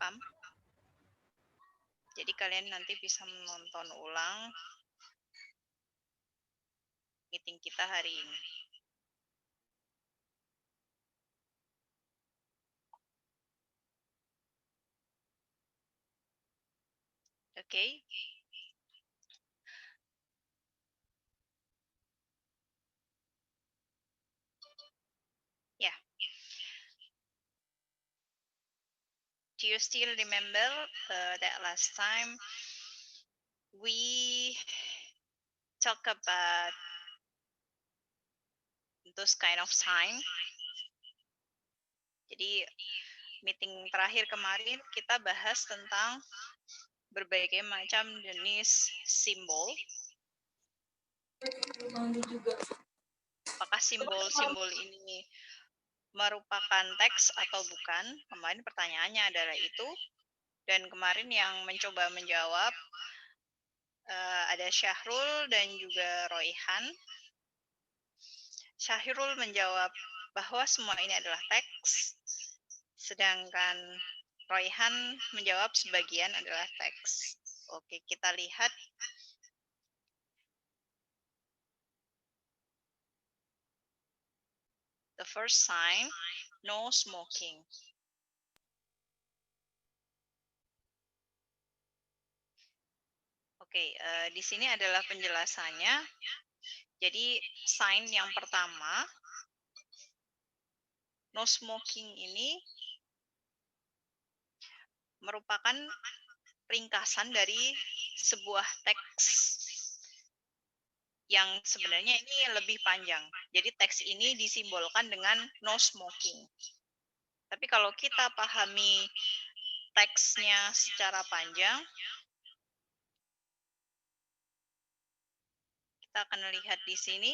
direkam. Jadi kalian nanti bisa menonton ulang meeting kita hari ini. Oke. Ya. Do you still remember that last time we talk about those kind of sign? Jadi meeting terakhir kemarin kita bahas tentang berbagai macam jenis simbol. Apakah simbol-simbol ini merupakan teks atau bukan? Kemarin pertanyaannya adalah itu. Dan kemarin yang mencoba menjawab ada Syahrul dan juga Royhan. Syahrul menjawab bahwa semua ini adalah teks, sedangkan Royhan menjawab sebagian adalah teks. Oke, kita lihat. The first sign, no smoking. Oke, di sini adalah penjelasannya. Jadi sign yang pertama, no smoking ini merupakan ringkasan dari sebuah teks yang sebenarnya ini lebih panjang. Jadi teks ini disimbolkan dengan no smoking. Tapi kalau kita pahami teksnya secara panjang, kita akan lihat di sini.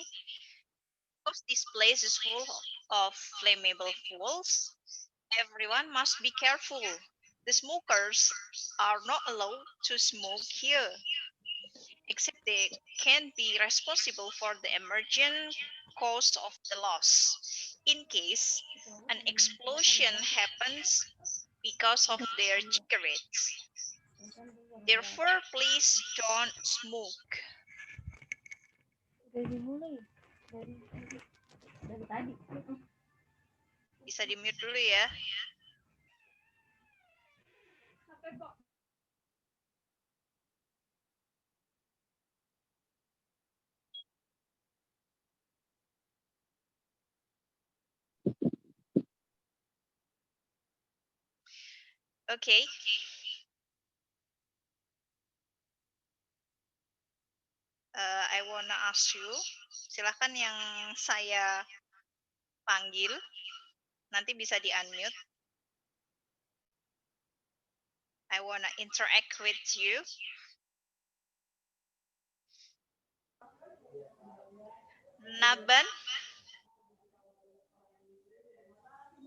Because this place is full of flammable fuels, everyone must be careful. The smokers are not allowed to smoke here, except they can be responsible for the emergent cause of the loss in case an explosion happens because of their cigarettes. Therefore, please don't smoke. Dari tadi. Bisa di-mute dulu ya. Okay. I wanna ask you, silahkan yang saya panggil, nanti bisa di-unmute. I wanna interact with you. Naban,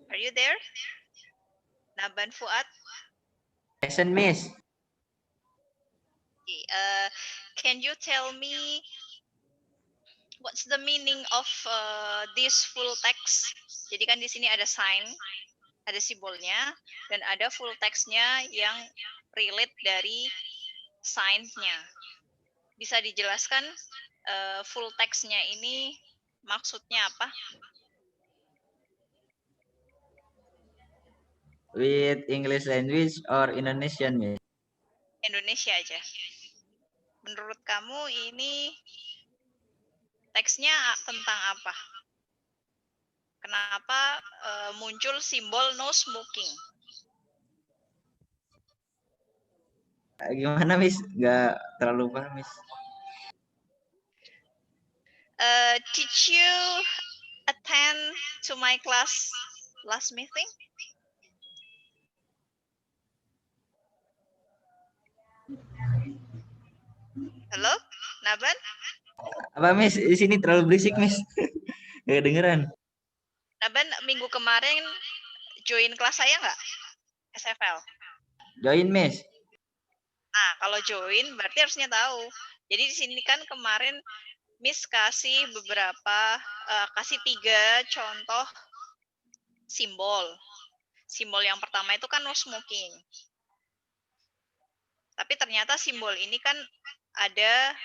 are you there? Naban Fuad? Present, Miss. Okay, can you tell me what's the meaning of this full text? Jadi kan di sini ada sign, ada simbolnya, dan ada full text-nya yang relate dari sign-nya. Bisa dijelaskan full text-nya ini maksudnya apa? With English language or Indonesian, Miss? Indonesia aja. Menurut kamu ini teksnya tentang apa? Kenapa muncul simbol no smoking? Gimana, Miss? Gak terlalu paham, Miss. Did you attend to my class last meeting? Halo, Naban? Apa, Miss? Di sini terlalu berisik, Miss. Gak kedengeran. Naban minggu kemarin join kelas saya nggak? SFL. Join, Miss. Nah, kalau join berarti harusnya tahu. Jadi di sini kan kemarin Miss kasih kasih 3 contoh simbol. Simbol yang pertama itu kan no smoking. Tapi ternyata simbol ini kan ada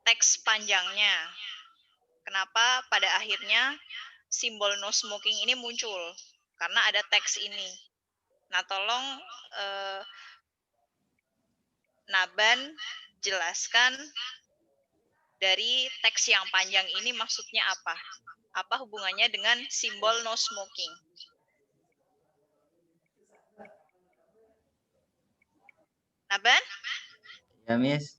teks panjangnya. Kenapa pada akhirnya simbol no smoking ini muncul? Karena ada teks ini. Nah, tolong Naban jelaskan dari teks yang panjang ini maksudnya apa? Apa hubungannya dengan simbol no smoking? Naban? Ya, Miss.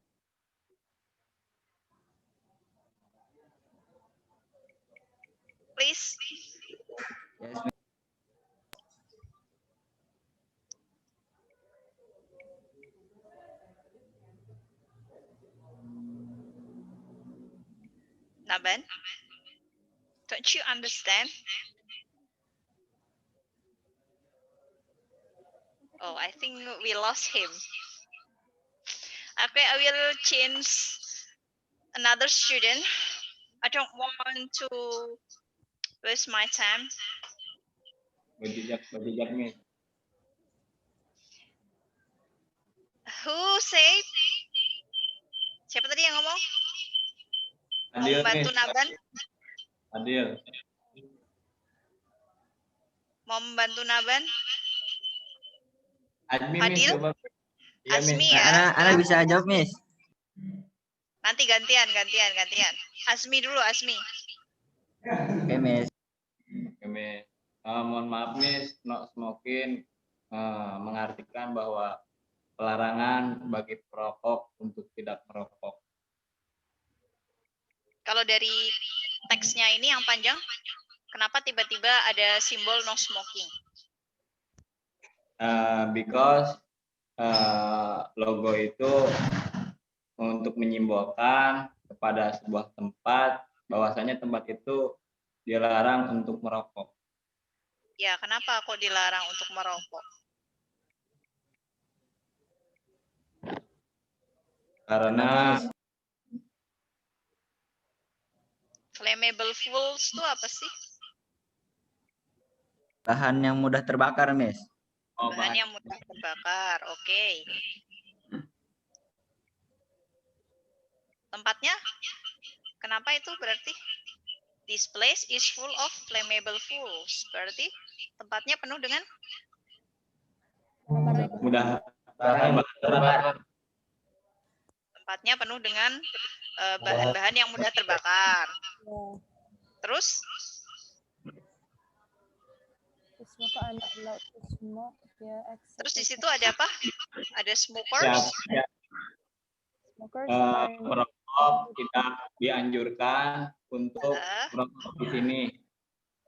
Please. Yes, Miss. Naban? Don't you understand? Oh, I think we lost him. Okay, I will change another student. I don't want to waste my time. Bajijak Miss. Who said? Siapa tadi yang ngomong? Mau Adil, membantu Miss. Naban? Adil. Mau membantu Naban? Admi, Miss, Adil? coba. Iya, Miss. Asmi ya. Ana bisa jawab, Miss. Nanti gantian. Asmi dulu, Asmi. Oke, Miss. Oke, Miss. Mohon maaf, Miss, no smoking mengartikan bahwa pelarangan bagi perokok untuk tidak merokok. Kalau dari teksnya ini yang panjang, kenapa tiba-tiba ada simbol no smoking? Because logo itu untuk menyimbolkan kepada sebuah tempat bahwasanya tempat itu dilarang untuk merokok. Ya, kenapa kok dilarang untuk merokok? Karena Flammable fuels itu apa sih? Bahan yang mudah terbakar, Miss. Bahan yang mudah terbakar. Oke. Tempatnya? Kenapa itu berarti? This place is full of flammable fuels. Berarti tempatnya penuh dengan mudah terbakar. Tempatnya penuh dengan bahan-bahan yang mudah terbakar. Terus? Terus di situ ada apa? Ada smokers? Merokok tidak dianjurkan untuk merokok di sini,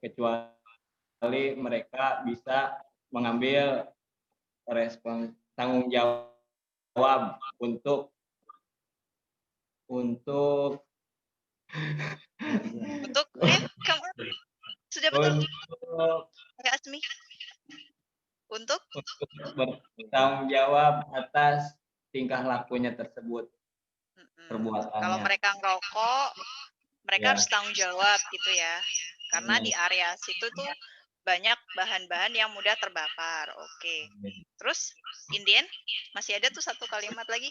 kecuali mereka bisa mengambil tanggung jawab untuk sudah betul. Enggak, Asmi. Untuk bertanggung jawab atas tingkah lakunya tersebut. Perbuatannya. Kalau mereka ngerokok, mereka harus tanggung jawab gitu ya. Karena di area situ tuh banyak bahan-bahan yang mudah terbakar. Oke. Terus Indian masih ada tuh satu kalimat lagi.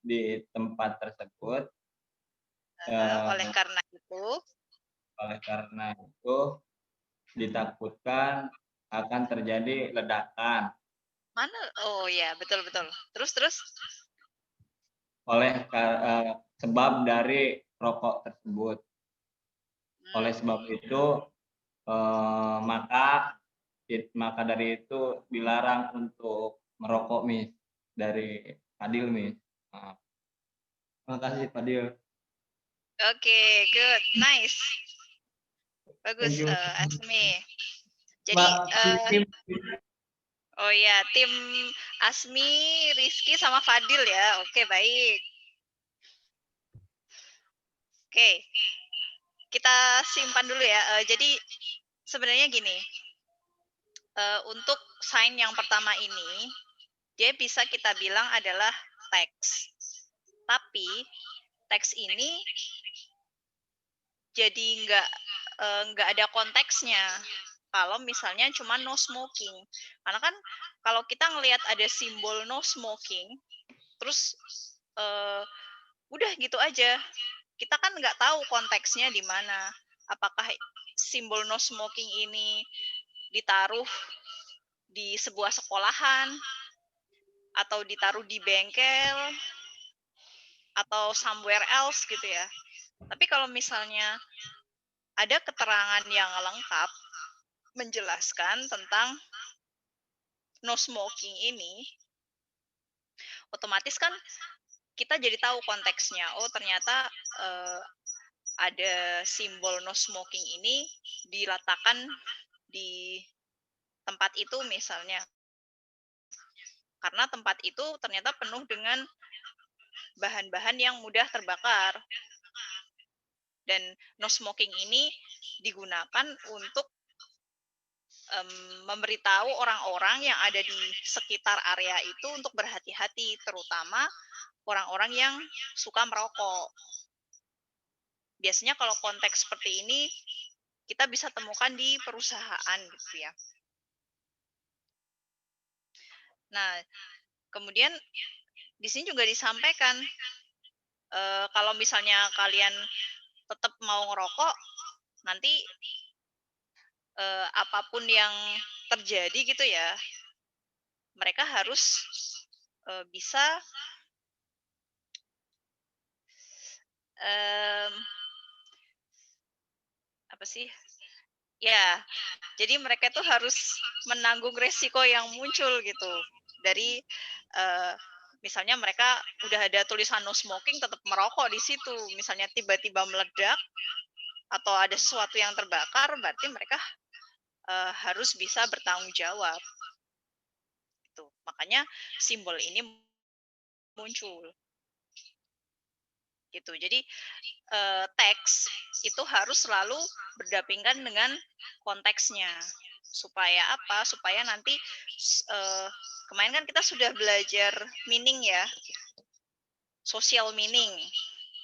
Di tempat tersebut. Oleh karena itu ditakutkan akan terjadi ledakan. Mana? Oh ya, betul. Terus? Sebab dari rokok tersebut. Oleh sebab itu maka dari itu dilarang untuk merokok, Miss. Dari Fadil, Miss. Terima kasih, Fadil. Oke, good, nice, bagus, Asmi. Jadi oh ya, tim Asmi, Rizky sama Fadil ya. Oke, baik. Oke, kita simpan dulu ya. Jadi sebenarnya gini, untuk sign yang pertama ini, dia bisa kita bilang adalah teks. Tapi teks ini jadi nggak ada konteksnya. kalau misalnya cuma no smoking. Karena kan kalau kita ngelihat ada simbol no smoking, terus udah gitu aja. Kita kan nggak tahu konteksnya di mana. Apakah simbol no smoking ini ditaruh di sebuah sekolahan, atau ditaruh di bengkel, atau somewhere else gitu ya. Tapi kalau misalnya ada keterangan yang lengkap menjelaskan tentang no smoking ini, otomatis kan kita jadi tahu konteksnya. Oh, ternyata ada simbol no smoking ini diletakkan di tempat itu misalnya. Karena tempat itu ternyata penuh dengan bahan-bahan yang mudah terbakar. Dan no smoking ini digunakan untuk memberitahu orang-orang yang ada di sekitar area itu untuk berhati-hati, terutama orang-orang yang suka merokok. Biasanya kalau konteks seperti ini kita bisa temukan di perusahaan gitu ya. Nah, kemudian di sini juga disampaikan kalau misalnya kalian tetap mau ngerokok, nanti apapun yang terjadi gitu ya, mereka harus bisa apa sih? Ya, jadi mereka tuh harus menanggung resiko yang muncul gitu dari misalnya mereka udah ada tulisan no smoking tetap merokok di situ, misalnya tiba-tiba meledak atau ada sesuatu yang terbakar, berarti mereka harus bisa bertanggung jawab. Gitu. Makanya simbol ini muncul. Gitu. Jadi teks itu harus selalu berdampingan dengan konteksnya. Supaya apa? Supaya nanti kemarin kan kita sudah belajar meaning ya. Social meaning.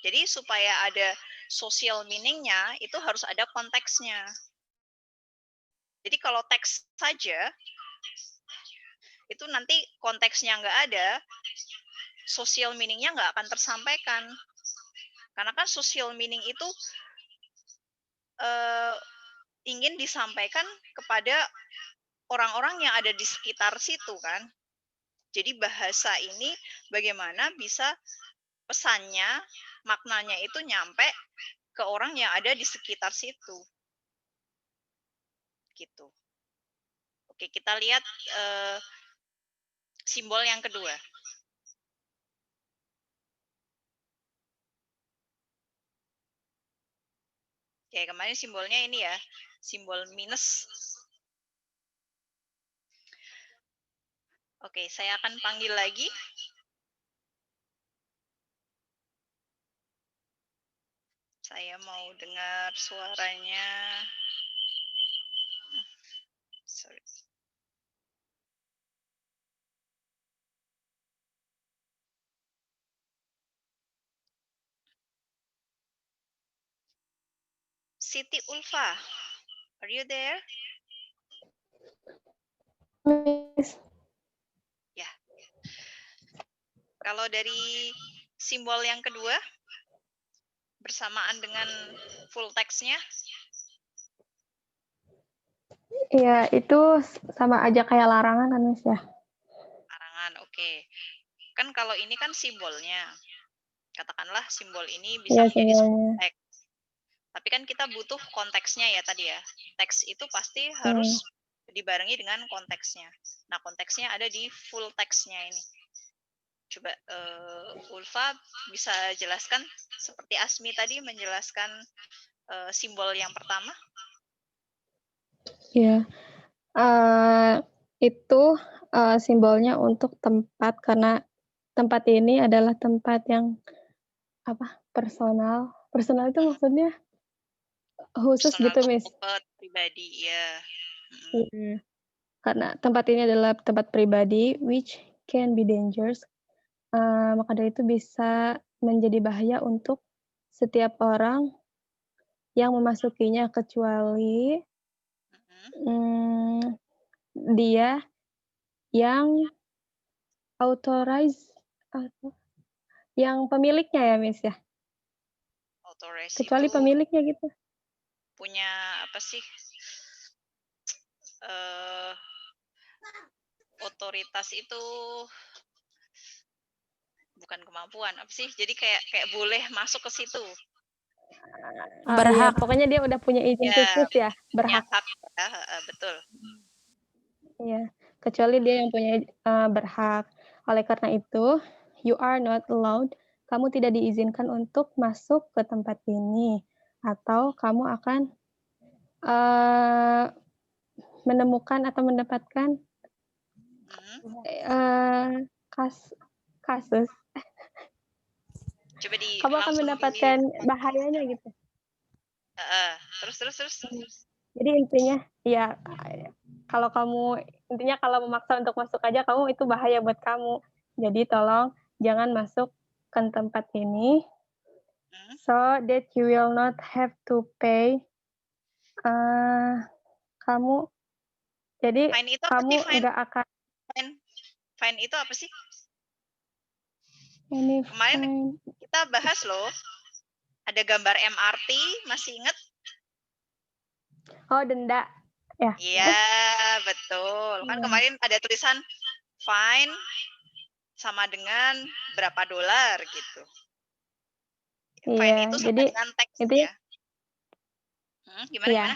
Jadi supaya ada social meaning-nya itu harus ada konteksnya. Jadi kalau teks saja itu nanti konteksnya nggak ada, social meaning-nya nggak akan tersampaikan. Karena kan social meaning itu ingin disampaikan kepada orang-orang yang ada di sekitar situ kan. Jadi bahasa ini bagaimana bisa pesannya, maknanya itu nyampe ke orang yang ada di sekitar situ. Gitu. Oke, kita lihat simbol yang kedua. Oke, kemarin simbolnya ini ya, simbol minus. Oke, saya akan panggil lagi. Saya mau dengar suaranya. Sorry. Siti Ulfa, are you there? Miss. Ya. Kalau dari simbol yang kedua, bersamaan dengan full text-nya? Iya, itu sama aja kayak larangan kan, Miss ya? Larangan, oke. Kan kalau ini kan simbolnya. Katakanlah simbol ini bisa Iya, menjadi simbolnya. teks. Tapi kan kita butuh konteksnya ya tadi ya. Teks itu pasti harus dibarengi dengan konteksnya. Nah, konteksnya ada di full text-nya ini. Coba Ulfa bisa jelaskan seperti Asmi tadi menjelaskan simbol yang pertama? Iya. Itu simbolnya untuk tempat, karena tempat ini adalah tempat yang personal. Personal itu maksudnya khusus Personal gitu, Miss. pribadi ya. Iya. Karena tempat ini adalah tempat pribadi which can be dangerous. Maka dari itu bisa menjadi bahaya untuk setiap orang yang memasukinya, kecuali Hmm. Dia yang authorize yang pemiliknya ya, Miss, ya? Authorized Kecuali itu pemiliknya gitu. punya apa sih? Eh, otoritas itu bukan kemampuan, apa sih? Jadi kayak boleh masuk ke situ. Iya, Berhak. pokoknya dia udah punya izin Ya, khusus ya, punya berhak. hak ya, betul. Iya, kecuali dia yang punya berhak. Oleh karena itu, you are not allowed, kamu tidak diizinkan untuk masuk ke tempat ini, atau kamu akan menemukan atau mendapatkan Hmm. kasus. Coba Kamu akan langsung mendapatkan bahayanya gitu. Terus. Jadi intinya ya intinya kalau memaksa untuk masuk aja kamu itu bahaya buat kamu. Jadi tolong jangan masuk ke tempat ini so that you will not have to pay kamu jadi Fine itu apa kamu sih? Fine, nggak akan fine itu apa sih? ini Kemarin fine. kita bahas loh. Ada gambar MRT, masih inget? Oh, denda ya. Iya, betul. Kan kemarin ada tulisan fine sama dengan berapa dolar gitu. Fine Iya, itu sama jadi dengan tax intinya ya. Gimana? iya.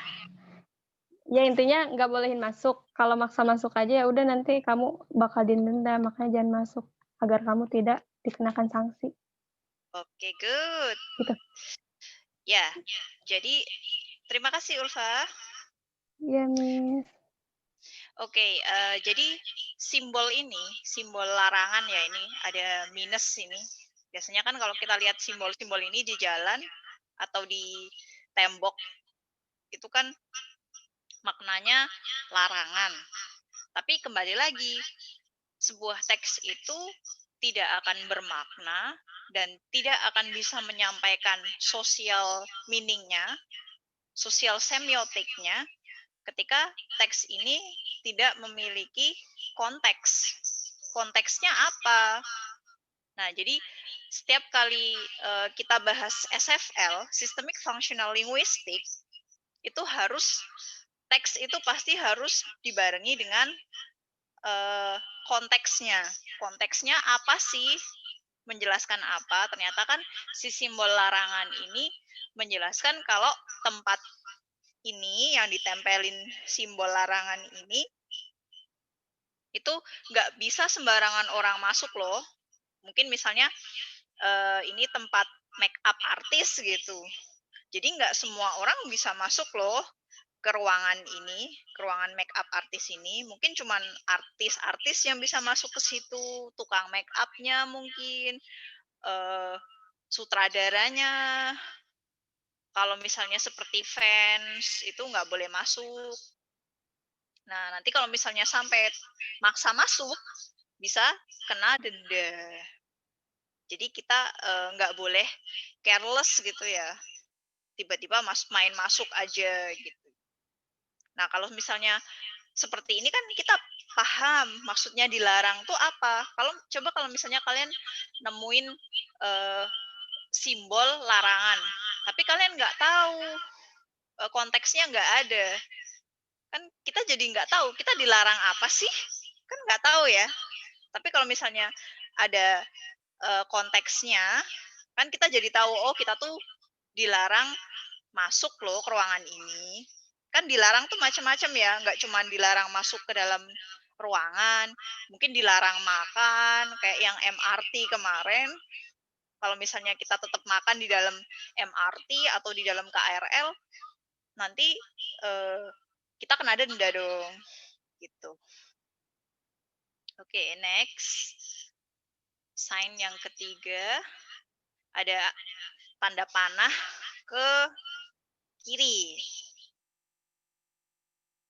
Ya intinya nggak bolehin masuk. Kalau maksa masuk aja ya udah nanti kamu bakal didenda, makanya jangan masuk agar kamu tidak dikenakan sanksi. Oke, good. Gitu. Ya, jadi terima kasih Ulfa. Iya, Miss. Oke, jadi simbol ini, simbol larangan ya ini, ada minus ini. Biasanya kan kalau kita lihat simbol-simbol ini di jalan atau di tembok, itu kan maknanya larangan. Tapi kembali lagi, sebuah teks itu tidak akan bermakna dan tidak akan bisa menyampaikan social meaning-nya, social semiotiknya, ketika teks ini tidak memiliki konteks. Konteksnya apa? Nah, jadi setiap kali kita bahas SFL, Systemic Functional Linguistics, itu harus teks itu pasti harus dibarengi dengan konteksnya. Konteksnya apa sih? Menjelaskan apa? Ternyata kan si simbol larangan ini menjelaskan kalau tempat ini yang ditempelin simbol larangan ini itu nggak bisa sembarangan orang masuk loh. Mungkin misalnya ini tempat make up artis gitu. Jadi nggak semua orang bisa masuk loh ke ruangan ini, ke ruangan make up artis ini. Mungkin cuman artis-artis yang bisa masuk ke situ, tukang make up-nya mungkin, sutradaranya. Kalau misalnya seperti fans itu nggak boleh masuk. Nah, nanti kalau misalnya sampai maksa masuk, bisa kena denda. Jadi kita nggak boleh careless gitu ya. Tiba-tiba main masuk aja gitu. Nah, kalau misalnya seperti ini kan kita paham maksudnya dilarang tuh apa. Kalau misalnya kalian nemuin simbol larangan, tapi kalian nggak tahu konteksnya nggak ada, kan kita jadi nggak tahu kita dilarang apa sih, kan nggak tahu ya. Tapi kalau misalnya ada konteksnya, kan kita jadi tahu oh kita tuh dilarang masuk loh ke ruangan ini. Kan dilarang tuh macam-macam ya, nggak cuma dilarang masuk ke dalam ruangan, mungkin dilarang makan, kayak yang MRT kemarin. Kalau misalnya kita tetap makan di dalam MRT atau di dalam KRL, nanti kita kena denda dong, gitu. Oke, next. Sign yang ketiga, ada tanda panah ke kiri.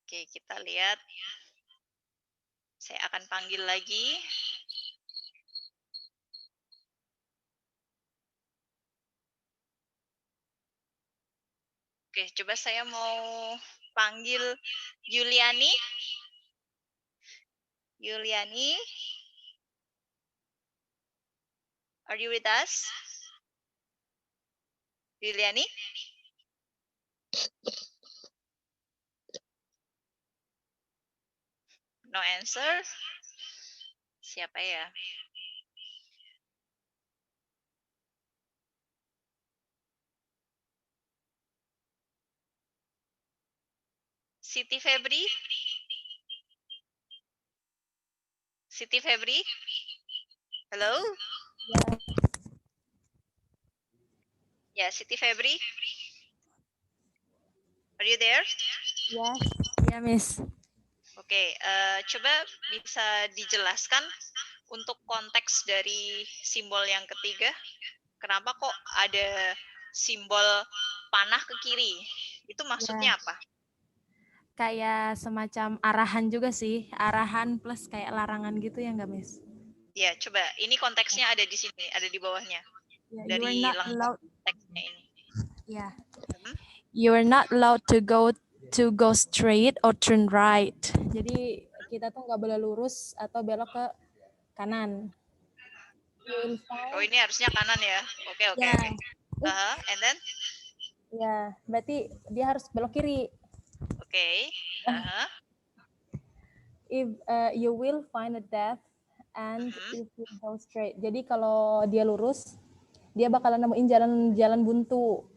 Oke, kita lihat. Saya akan panggil lagi. Oke, coba saya mau panggil Yuliani. Yuliani, are you with us? Yuliani? No answer. Siapa ya? Siti Febri? Siti Febri? Hello? Ya, Siti Febri? Are you there? Yes. Ya, Miss. Oke, coba bisa dijelaskan untuk konteks dari simbol yang ketiga. Kenapa kok ada simbol panah ke kiri? Itu maksudnya apa? Kayak semacam arahan juga sih. Arahan plus kayak larangan gitu ya nggak, Miss? Ya, coba. Ini konteksnya ada di sini, ada di bawahnya. Yeah, you are Dari not lengkap allowed. teksnya ini. Yeah. Hmm? You are not allowed to go straight or turn right. Jadi kita tuh nggak boleh lurus atau belok ke kanan. You will Oh, find. ini harusnya kanan ya. Oke, oke, Ya. oke. And then? Ya, berarti dia harus belok kiri. Oke. If you will find a death and if you go straight. Jadi kalau dia lurus, dia bakalan nemuin jalan buntu.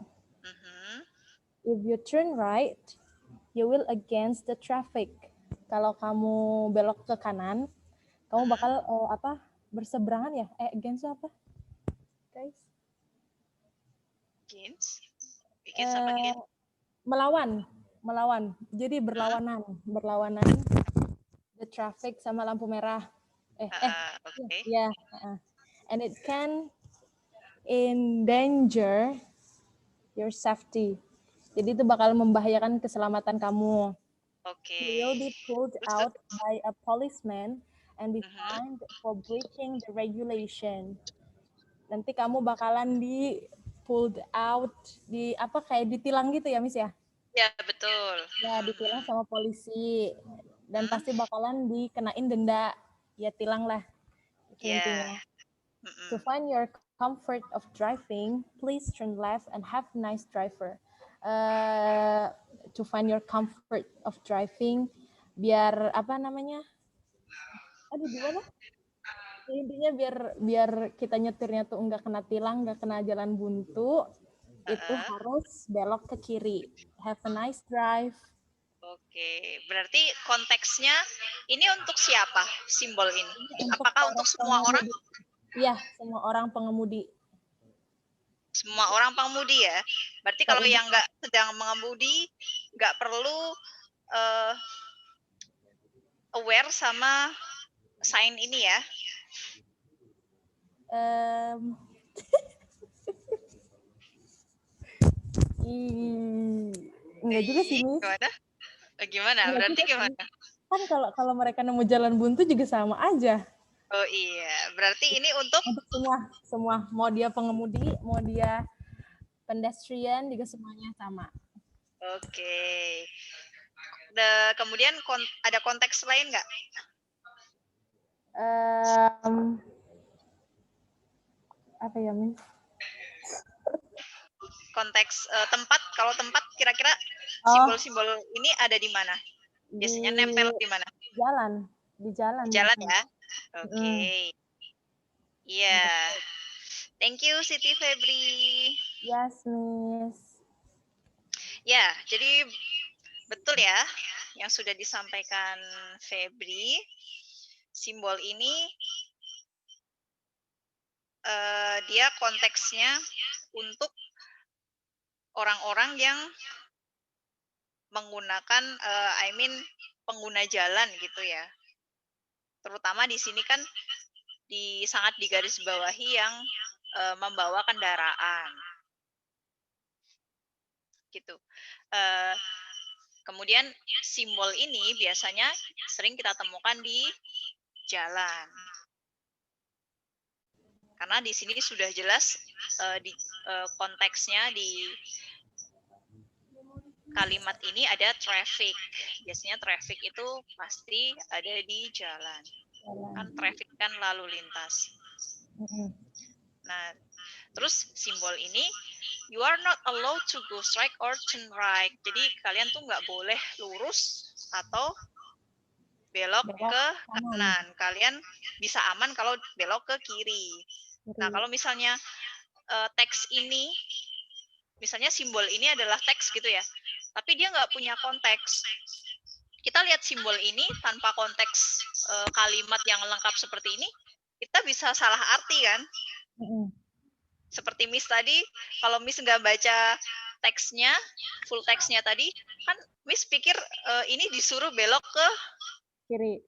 If you turn right, you will against the traffic. Kalau kamu belok ke kanan, kamu bakal berseberangan ya? Against apa, guys? Against apa against? Melawan. Jadi berlawanan the traffic sama lampu merah. Okay. Yeah. And it can endanger your safety. Jadi itu bakal membahayakan keselamatan kamu. Okay. You will be pulled out by a policeman and be fined for breaking the regulation. Nanti kamu bakalan di pulled out, kayak ditilang gitu ya, Miss ya? Ya, betul. Ya, ditilang sama polisi. Dan pasti bakalan dikenain denda. Ya, tilang lah. Itu intinya. To find your comfort of driving, please turn left and have a nice driver. To find your comfort of driving, biar apa namanya? Aduh, gimana? Intinya biar kita nyetirnya tuh nggak kena tilang, nggak kena jalan buntu, itu harus belok ke kiri. Have a nice drive. Oke, berarti konteksnya ini untuk siapa simbol ini? Untuk apakah untuk semua pengemudi. orang? Iya, semua orang pengemudi. Semua orang pengemudi ya. Berarti kalau yang nggak sedang mengemudi nggak perlu aware sama sign ini ya. Enggak juga sih, Miss. Gimana? Berarti gimana? Kan kalau mereka nemu jalan buntu juga sama aja. Oh iya, berarti ini untuk semua, mau dia pengemudi, mau dia pedestrian juga semuanya sama. Oke. Kemudian ada konteks lain nggak? Apa ya, Miss? Konteks tempat, kalau tempat kira-kira simbol-simbol ini ada di mana? Biasanya nempel di mana? Di jalan. Di jalan ya. Oke. Iya. Thank you Siti Febri. Yes, Miss. Ya, jadi betul ya yang sudah disampaikan Febri. Simbol ini dia konteksnya untuk orang-orang yang menggunakan pengguna jalan gitu ya. Terutama di sini kan sangat digarisbawahi yang membawa kendaraan. Gitu. Kemudian simbol ini biasanya sering kita temukan di jalan. Karena di sini sudah jelas konteksnya kalimat ini ada traffic. Biasanya traffic itu pasti ada di jalan. Kan traffic kan lalu lintas. Nah, terus simbol ini, you are not allowed to go straight or turn right. Jadi kalian tuh nggak boleh lurus atau belok ke kanan. Kalian bisa aman kalau belok ke kiri. Nah, kalau misalnya teks ini, misalnya simbol ini adalah teks gitu ya, tapi dia nggak punya konteks. Kita lihat simbol ini tanpa konteks kalimat yang lengkap seperti ini, kita bisa salah arti kan? Seperti Miss tadi, kalau Miss nggak baca teksnya, full teksnya tadi, kan Miss pikir ini disuruh belok ke kiri.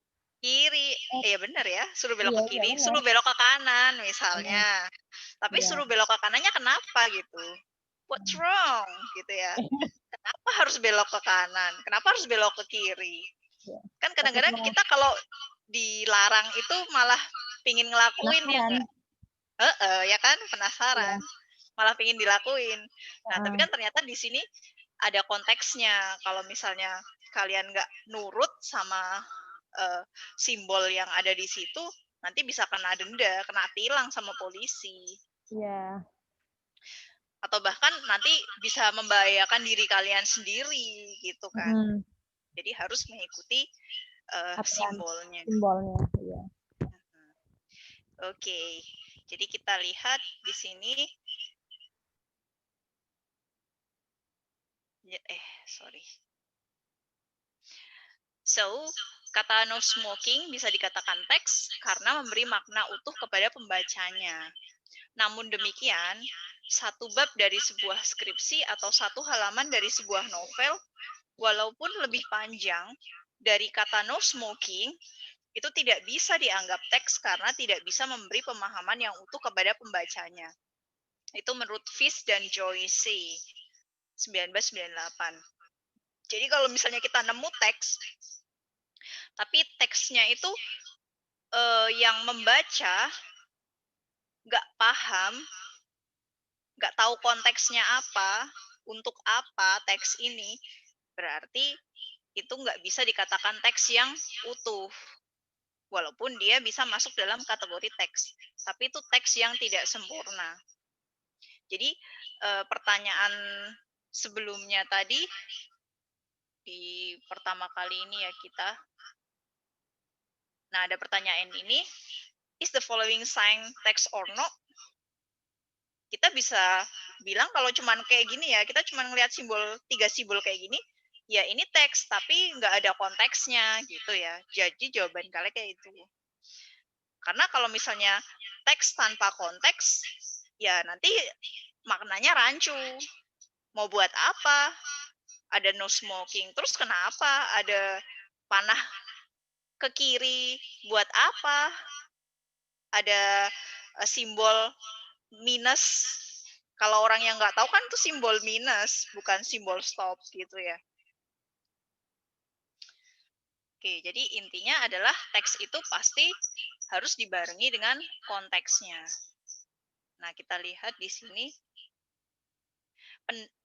Iya benar ya, suruh belok ke kiri, suruh belok ke kanan misalnya. Tapi suruh belok ke kanannya kenapa gitu? What's wrong gitu ya? Kenapa harus belok ke kanan? Kenapa harus belok ke kiri? Kan kadang-kadang kita kalau dilarang itu malah pingin ngelakuin ya enggak? Ya kan, penasaran. Malah pingin dilakuin. Nah, tapi kan ternyata di sini ada konteksnya. Kalau misalnya kalian nggak nurut sama simbol yang ada di situ, nanti bisa kena denda, kena tilang sama polisi. Iya. Atau bahkan nanti bisa membahayakan diri kalian sendiri gitu kan. Jadi harus mengikuti simbolnya. Iya. Oke. Jadi kita lihat di sini. Sorry. So, kata no smoking bisa dikatakan teks karena memberi makna utuh kepada pembacanya. Namun demikian, satu bab dari sebuah skripsi atau satu halaman dari sebuah novel, walaupun lebih panjang, dari kata no smoking, itu tidak bisa dianggap teks karena tidak bisa memberi pemahaman yang utuh kepada pembacanya. Itu menurut Fish dan Joyce, 1998. Jadi kalau misalnya kita nemu teks, tapi teksnya itu yang membaca nggak paham, nggak tahu konteksnya apa, untuk apa teks ini, berarti itu nggak bisa dikatakan teks yang utuh. Walaupun dia bisa masuk dalam kategori teks, tapi itu teks yang tidak sempurna. Jadi pertanyaan sebelumnya tadi, di pertama kali ini ya kita, nah ada pertanyaan ini, is the following sign text or not? Kita bisa bilang kalau cuman kayak gini ya, kita cuman ngelihat simbol, 3 simbol kayak gini, ya ini teks, tapi nggak ada konteksnya gitu ya. Jadi jawaban kalian kayak itu. Karena kalau misalnya teks tanpa konteks, ya nanti maknanya rancu. Mau buat apa? Ada no smoking, terus kenapa ada panah ke kiri? Buat apa? Ada simbol minus. Kalau orang yang nggak tahu kan itu simbol minus, bukan simbol stop gitu ya. Oke, jadi intinya adalah teks itu pasti harus dibarengi dengan konteksnya. Nah, kita lihat di sini.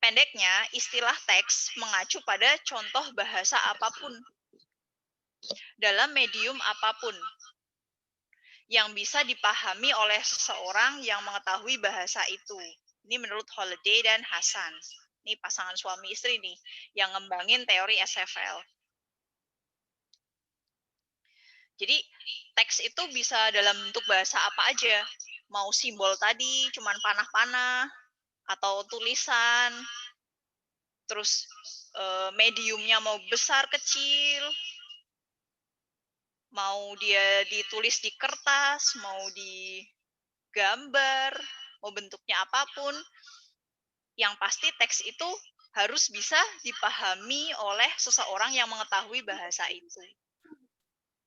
Pendeknya, istilah teks mengacu pada contoh bahasa apapun dalam medium apapun yang bisa dipahami oleh seseorang yang mengetahui bahasa itu. Ini menurut Holiday dan Hasan. Ini pasangan suami istri nih yang ngembangin teori SFL. Jadi teks itu bisa dalam bentuk bahasa apa aja. Mau simbol tadi, cuman panah-panah, atau tulisan, terus mediumnya mau besar kecil, mau dia ditulis di kertas, mau di gambar, mau bentuknya apapun, yang pasti teks itu harus bisa dipahami oleh seseorang yang mengetahui bahasa itu.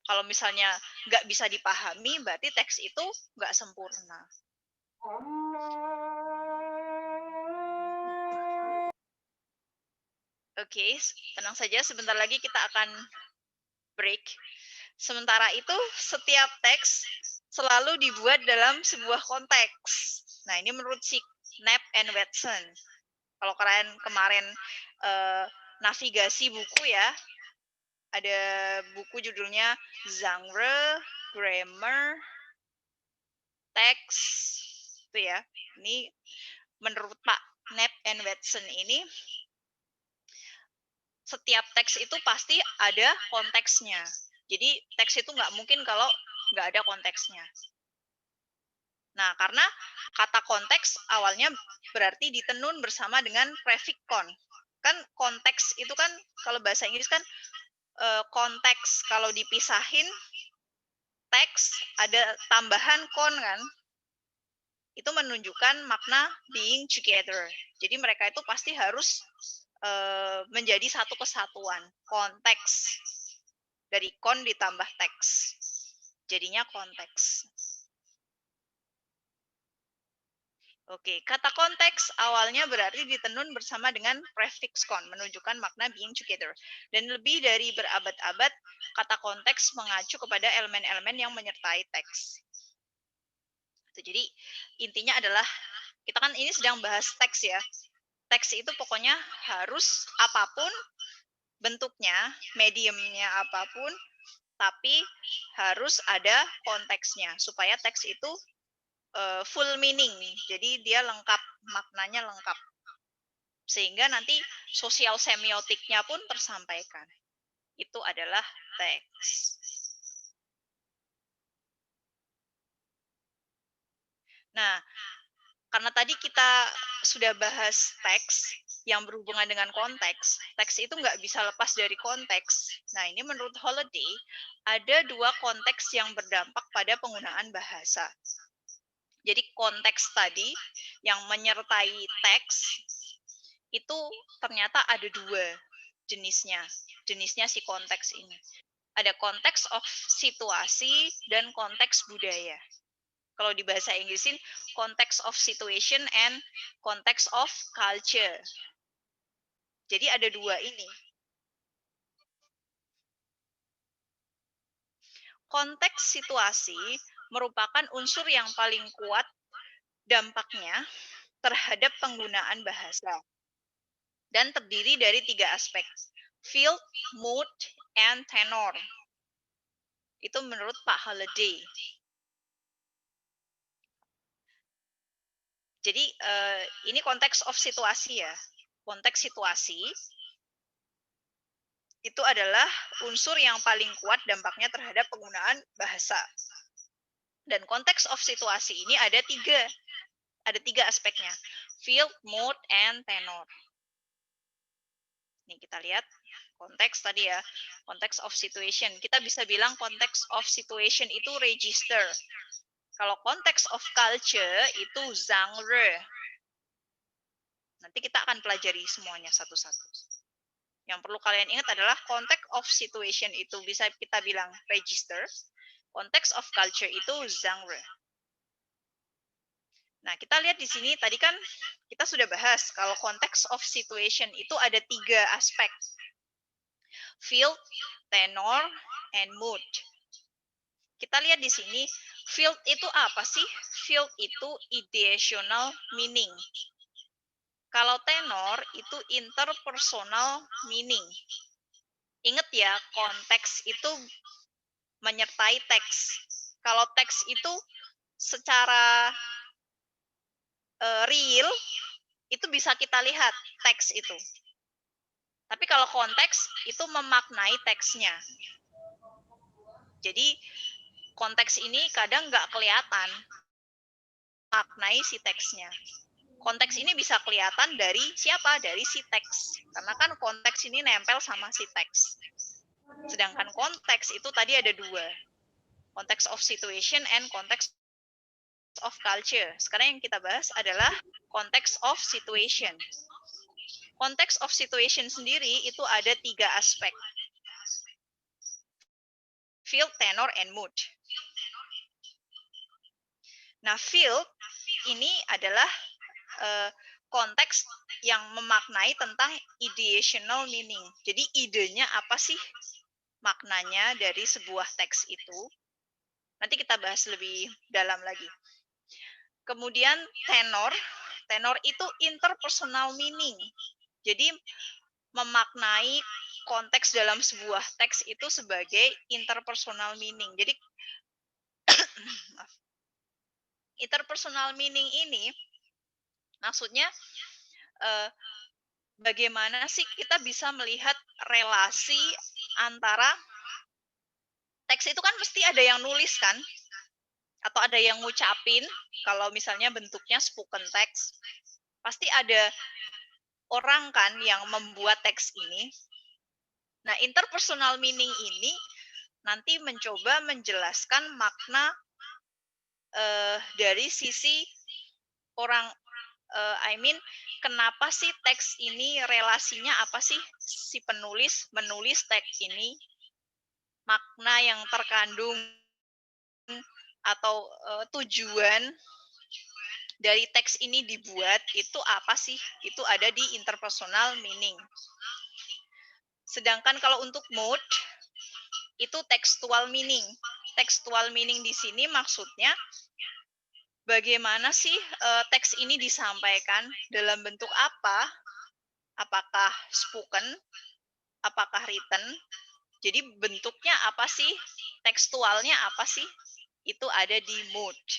Kalau misalnya nggak bisa dipahami, berarti teks itu nggak sempurna. Oke, tenang saja, sebentar lagi kita akan break. Sementara itu, setiap teks selalu dibuat dalam sebuah konteks. Nah, ini menurut si Knapp and Watson. Kalau kalian kemarin navigasi buku ya. Ada buku judulnya genre, grammar, text, itu ya. Ini menurut Pak Knapp and Watson ini, setiap teks itu pasti ada konteksnya. Jadi teks itu nggak mungkin kalau nggak ada konteksnya. Nah, karena kata konteks awalnya berarti ditenun bersama dengan prefikon. Kan konteks itu kan kalau bahasa Inggris kan konteks, kalau dipisahin teks ada tambahan kon kan. Itu menunjukkan makna being together. Jadi mereka itu pasti harus menjadi satu kesatuan. Konteks. Dari kon ditambah teks. Jadinya konteks. Oke, kata konteks awalnya berarti ditenun bersama dengan prefix kon, menunjukkan makna being together. Dan lebih dari berabad-abad, kata konteks mengacu kepada elemen-elemen yang menyertai teks. Jadi intinya adalah, kita kan ini sedang bahas teks ya. Teks itu pokoknya harus apapun bentuknya, mediumnya apapun, tapi harus ada konteksnya, supaya teks itu full meaning, jadi dia lengkap, maknanya lengkap, sehingga nanti sosial semiotiknya pun tersampaikan. Itu adalah teks. Nah, karena tadi kita sudah bahas teks yang berhubungan dengan konteks, teks itu nggak bisa lepas dari konteks. Nah, ini menurut Holiday, ada dua konteks yang berdampak pada penggunaan bahasa. Jadi konteks tadi yang menyertai teks itu ternyata ada dua jenisnya. Jenisnya si konteks ini. Ada konteks of situasi dan konteks budaya. Kalau di bahasa Inggrisin, konteks of situation and konteks of culture. Jadi ada dua ini. Konteks situasi merupakan unsur yang paling kuat dampaknya terhadap penggunaan bahasa. Dan terdiri dari tiga aspek. Field, mood, and tenor. Itu menurut Pak Holiday. Jadi ini konteks of situasi ya. Konteks situasi itu adalah unsur yang paling kuat dampaknya terhadap penggunaan bahasa. Dan konteks of situasi ini ada tiga aspeknya. Field, mood, and tenor. Nih kita lihat konteks tadi ya, konteks of situation. Kita bisa bilang konteks of situation itu register. Kalau konteks of culture itu genre. Nanti kita akan pelajari semuanya satu-satu. Yang perlu kalian ingat adalah konteks of situation itu bisa kita bilang register. Konteks of culture itu genre. Nah, kita lihat di sini tadi kan kita sudah bahas kalau konteks of situation itu ada tiga aspek. Field, tenor, and mood. Kita lihat di sini, field itu apa sih? Field itu ideational meaning. Kalau tenor itu interpersonal meaning. Ingat ya, konteks itu menyertai teks. Kalau teks itu secara real, itu bisa kita lihat teks itu. Tapi kalau konteks itu memaknai teksnya. Jadi konteks ini kadang nggak kelihatan maknai si teksnya. Konteks ini bisa kelihatan dari siapa? Dari si teks. Karena kan konteks ini nempel sama si teks. Sedangkan konteks itu tadi ada dua. Konteks of situation and konteks of culture. Sekarang yang kita bahas adalah konteks of situation. Konteks of situation sendiri itu ada tiga aspek. Field, tenor, and mood. Nah, field ini adalah konteks yang memaknai tentang ideational meaning. Jadi idenya apa sih maknanya dari sebuah teks itu? Nanti kita bahas lebih dalam lagi. Kemudian tenor itu interpersonal meaning. Jadi memaknai konteks dalam sebuah teks itu sebagai interpersonal meaning. Jadi interpersonal meaning ini maksudnya bagaimana sih kita bisa melihat relasi antara teks itu kan mesti ada yang nulis kan, atau ada yang ngucapin. Kalau misalnya bentuknya spoken text, pasti ada orang kan yang membuat teks ini. Nah, interpersonal meaning ini nanti mencoba menjelaskan makna dari sisi orang, kenapa sih teks ini relasinya apa sih si penulis menulis teks ini, makna yang terkandung atau tujuan dari teks ini dibuat itu apa sih? Itu ada di interpersonal meaning. Sedangkan kalau untuk mode itu textual meaning. Textual meaning di sini maksudnya bagaimana sih teks ini disampaikan, dalam bentuk apa? Apakah spoken? Apakah written? Jadi bentuknya apa sih? Tekstualnya apa sih? Itu ada di mode.